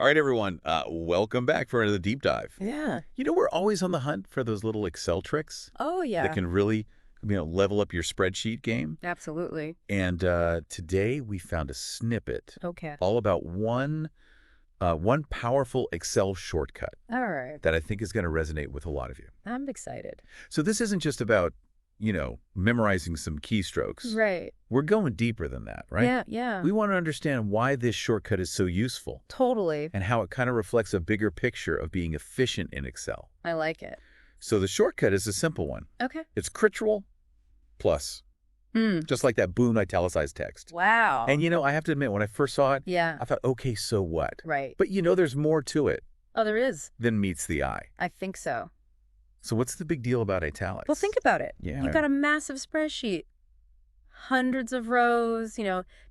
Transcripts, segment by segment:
All right, everyone. Welcome back for another deep dive. Yeah. We're always on the hunt for those little Excel tricks Oh, that yeah. can really, level up your spreadsheet game. Absolutely. And today we found a snippet Okay. all about one powerful Excel shortcut All right. that I think is going to resonate with a lot of you. I'm excited. So this isn't just about, memorizing some keystrokes. Right. We're going deeper than that, right? Yeah, yeah. We want to understand why this shortcut is so useful Totally. and how it kind of reflects a bigger picture of being efficient in Excel. I like it. So the shortcut is a simple one. Okay. It's Ctrl plus, just like that boon italicized text. Wow. And I have to admit, when I first saw it, Yeah. I thought, okay, so what? Right. But there's more to it Oh, there is. than meets the eye. I think so. So what's the big deal about italics? Well, think about it. Yeah. You've got a massive spreadsheet. Hundreds of rows,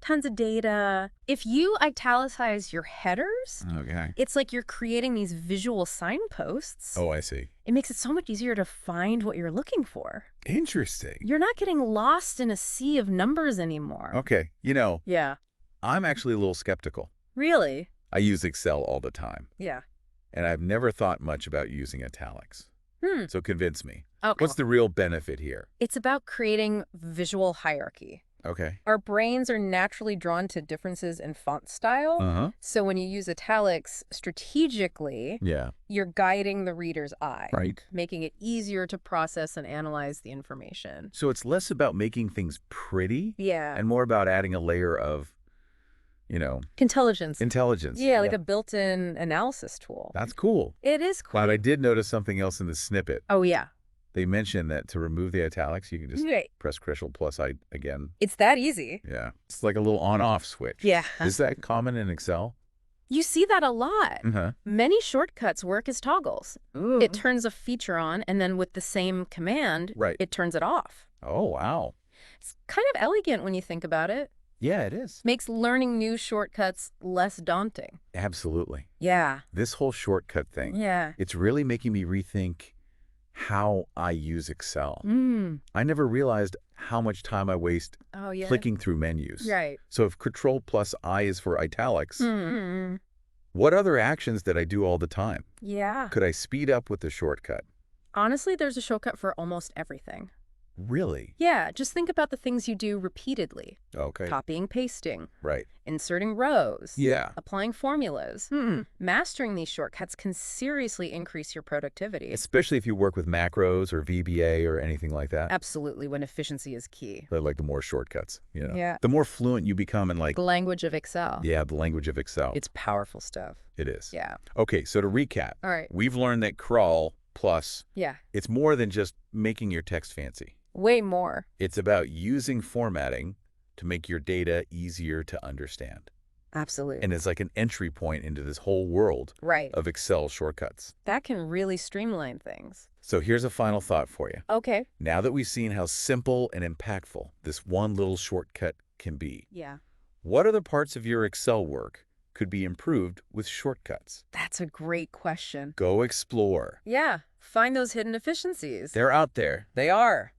tons of data. If you italicize your headers, Okay. it's like you're creating these visual signposts. Oh, I see. It makes it so much easier to find what you're looking for. Interesting. You're not getting lost in a sea of numbers anymore. Okay. Yeah. I'm actually a little skeptical. Really? I use Excel all the time, Yeah. and I've never thought much about using italics. So convince me. Okay. What's the real benefit here? It's about creating visual hierarchy. Okay. Our brains are naturally drawn to differences in font style. Uh-huh. So when you use italics strategically, Yeah. you're guiding the reader's eye, Right. making it easier to process and analyze the information. So it's less about making things pretty Yeah. and more about adding a layer of, Intelligence. intelligence. Yeah, like a built-in analysis tool. That's cool. It is cool. But I did notice something else in the snippet. Oh, yeah. They mentioned that to remove the italics, you can just Right. press Ctrl plus I again. It's that easy. Yeah. It's like a little on-off switch. Yeah. Is that common in Excel? You see that a lot. Uh-huh. Many shortcuts work as toggles. Ooh. It turns a feature on, and then with the same command, Right. it turns it off. Oh, wow. It's kind of elegant when you think about it. Yeah, it is. Makes learning new shortcuts less daunting. Absolutely. Yeah. This whole shortcut thing, Yeah. it's really making me rethink how I use Excel. Mm. I never realized how much time I waste Oh, yeah. clicking through menus. Right. So if Control plus I is for italics, Mm-hmm. what other actions that I do all the time? Yeah. Could I speed up with the shortcut? Honestly, there's a shortcut for almost everything. Really? Yeah, just think about the things you do repeatedly. Okay. Copying, pasting, Right. inserting rows. Yeah. Applying formulas. Mastering these shortcuts can seriously increase your productivity. Especially if you work with macros or VBA or anything like that. Absolutely, when efficiency is key. I like the more shortcuts, Yeah. The more fluent you become in The language of Excel. yeah, the language of Excel. It's powerful stuff. It is. Yeah. Okay, so to recap, All right. we've learned that crawl plus, Yeah. it's more than just making your text fancy. Way more. It's about using formatting to make your data easier to understand. Absolutely. And it's like an entry point into this whole world Right. of Excel shortcuts. That can really streamline things. So here's a final thought for you. Okay. Now that we've seen how simple and impactful this one little shortcut can be, Yeah. what other parts of your Excel work could be improved with shortcuts? That's a great question. Go explore. Yeah. Find those hidden efficiencies. They're out there. They are.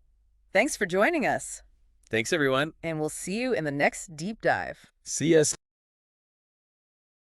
Thanks for joining us. Thanks, everyone. And we'll see you in the next deep dive. See us.